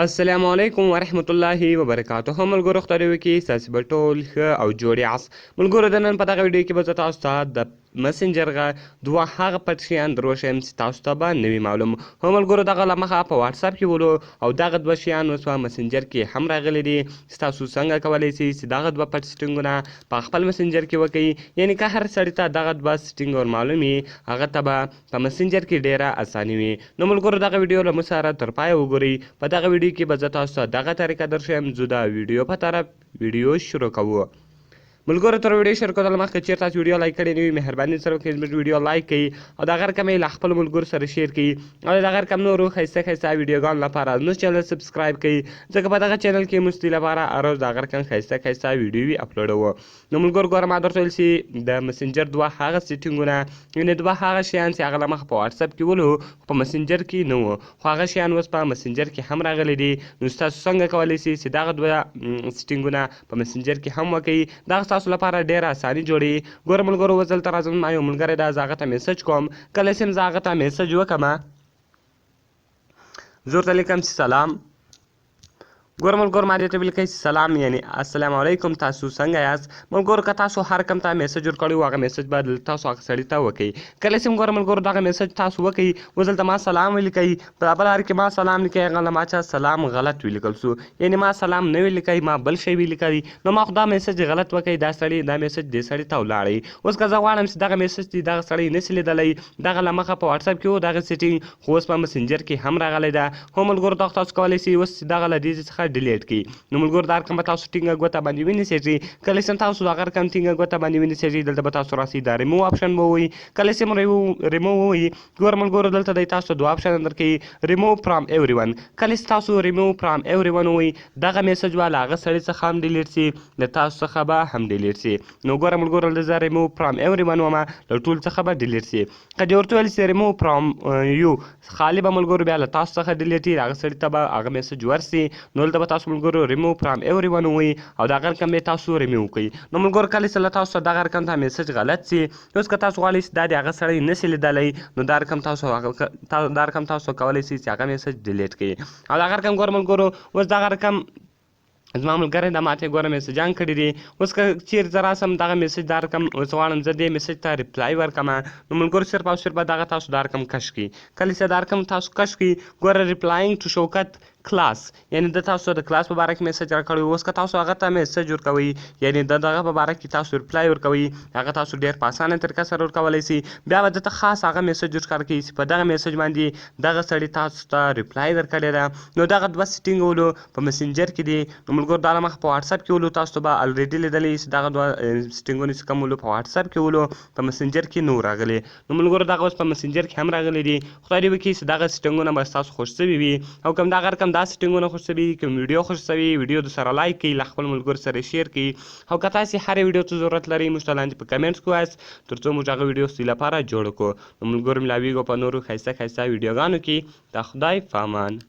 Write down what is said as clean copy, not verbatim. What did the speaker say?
السلام علیکم ورحمت الله وبرکاته. ملګرو خدای وکړي ستاسې به ټول ښه او جوړ یاست. ملګرو د نن په دغه ویډیو کې به زه تاسو ته د مسنجر دوه هغه پټ شیان دروښیم چې تاسو ته به نه وي معلوم. هو ملګرو دغه له مخه په واتساپ کې ولو او دغه دوه شیان اوس په مسنجر کې هم راغلي دي چې تاسو څنګه کولی سئ چې دغه دوه پټ سټینګونه په خپل مسنجر کې وکړئ. یعنې که هر سړي ته دغه دوه سټینګ ور معلوم وي هغه ته به په مسنجر کې ډېره اساني وي. نو ملګرو دغه ویډیو له موږ سره تر پایه وګورئ. په دغه ویډیو کې به زه تاسو ته دغه طریقه درښیم. زه د ویډیو په طرف ویډیو شروع کوو. ملګرو تر ویډیو شروع کولو مخکې چېرته تاسو ویډیو لایک کړې نه وي مهرباني سره وکړئ زموږ ویډیو لایک کړئ او د هغه رقم یې له خپلو ملګرو سره شیر کړئ او د هغه رقم نورو ښایسته ښایسته ویډیوګانو لپاره زموږ چینل سبسکرایب کړئ ځکه په دغه چینل کې موږ ستاسو لپاره هر ورځ د هغه رقم ښایسته ښایسته ویډیوې اپلوډوو. نو ملګرو ګوره ما درته ویل چې د مسنجر دوه هغه سیټینګونه یعنې دوه هغه شیان چې هغه له مخه په واتساپ کې ولو په مسنجر کې نه وو خو هغه شیان اوس په مسنجر کې هم راغلي دي. نو تاسو څنګه کولی سئ چې دغه دوه سیټینګونه په مسنجر کې هم وکړئ. دغه ستاسو لپاره ډېره اساني جوړوي. ګوره ملګرو اوس دلته راځم ما یو ملګری ده زه هغه ته میسج کوم. کله چې زه هغه ته میسج وکړم زه ورته لیکم چې سلام. ګوره ملګرو ما دې ته ولیکئ چې سلام یعنې السلام علیکم تاسو څنګه یاست. ملګرو که تاسو هر کم ته میسج ورکړی وو هغه میسج به تاسو هغه سړي ته وکړئ. کله چې ګوره ملګرو دغه میسج تاسو وکړئ اوس دلته ما سلام ولیکئ په بل هر کې ما سلام لیکئ هغه له ما چا سلام غلط ولیکل سو یعنې ما سلام نه ولیکئ ما بل شی ولیکئ. نو ما خو دا میسج غلط وکړئ دا سړی دا میسج دې سړي ته ولاړئ. اوس که زه غواړم چې دغه میسج دې دغه سړی نسي لیدلی دغه له مخه په واتساپ کې و دغه سیټینګ خو اوس په مسنجر کې هم راغلی ده. هو ملګرو دغه تاسو کولی سئ اوس دغه له دې څخه ډیلیټ کړئ. نو ملګرو دا رقم به تاسو ټینګه ګوته باندې ونیسئ. کله چې تاسو دغه رقم ټینګه ګوته باندې ونیسئ دلته به تاسو راسئ دا ریموو اپشن به ووایي. کله چې ریموو ووایي ګوره ملګرو دلته دی تاسو ته دوه اپشن درکوي ریموو فرام ایوری ون. کله چې تاسو ریموو فرام ایوری ون ووایي دغه میسج به له هغه سړي څخه هم ډیلیټ سي له تاسو څخه به هم ډیلیټ سي. نو ګوره ملګرو دلته زه ریموو فرام ایوری ون ومه له ټول څخه به ډیلیټ سي. که دې ورته ویل چې ریموو فرام یو خالي به ملګرو بیا له تاسو څخه ډیلیټ هغه سړي ته به هغه میسج ورسي. نو دلته به تاسو ملګرو ریموو فرام ایوری ون ووایي او دغه رقم به تاسو ریموو کړئ. نو ملګرو کله چې له تاسو څخه دغه رقم ته میسج غلط سي اوس که تاسو غواړئ چې دا د هغه سړی نسي لیدلی نو دا رقم تاسو کولی سئ چې هغه میسج ډیلیټ کړئ او دغه رقم ګوره ملګرو اوس دغه رقم زما ملګری دا ماته ګوره میسجان کړي دي. اوس که چیرې زه راسم دغه میسج دا رقم اوس غواړم زه دې میسج ته ریپلای ورکړم نو ملګرو صرف او صرف به دغه تاسو دا رقم کش کړئ. کله چې دا رقم تاسو کش کړئ ګوره ریپلاینګ ټو شوکت کلاس یعنې د تاسو د کلاس په باره کې میسج راکړی اوس که تاسو هغه ته میسج ورکوئ یعنې د دغه په باره کې تاسو ریپلای ورکوئ هغه تاسو ډېر په اسانه طریقه سره ورکولی سئ. بیا به درته خاص هغه میسج ورښکاره کوي چې په دغه میسج باندې دغه سړي تاسو ته ریپلای درکړې ده. نو دغه دوه سیټینګ ولو په مسنجر کې دي. نو ملګرو دا له مخه په واتساپ کې ولو تاسو ته به الریډي لیدلی چې دغه دوه سیټینګونه چې کوم ولو په واتساپ کې ولو په مسنجر کې نه وو راغلي. نو ملګرو دغه اوس په مسنجر کې هم راغلي دي. خدای دې وکړي چې دغه سیټینګونه به ستاسو خوښ شوي وي او کوم دغه رقم دا سیټینګونه خوښ کوم ویډیو خوښ شوي ویډیو د سره لایک کړئ له خپل ملګرو سره شیر کړئ او که تاسې هرې ویډیو ته ضرورت لرئ موږ ته لاندې په کمنټس کې ووایاست تر څو موږ هغه ویډیو ستاسو لپاره جوړ کړو. نو ملګرو ملاویږو په نورو ښایسته ښایسته ویډیوګانو کې د خدای په امان.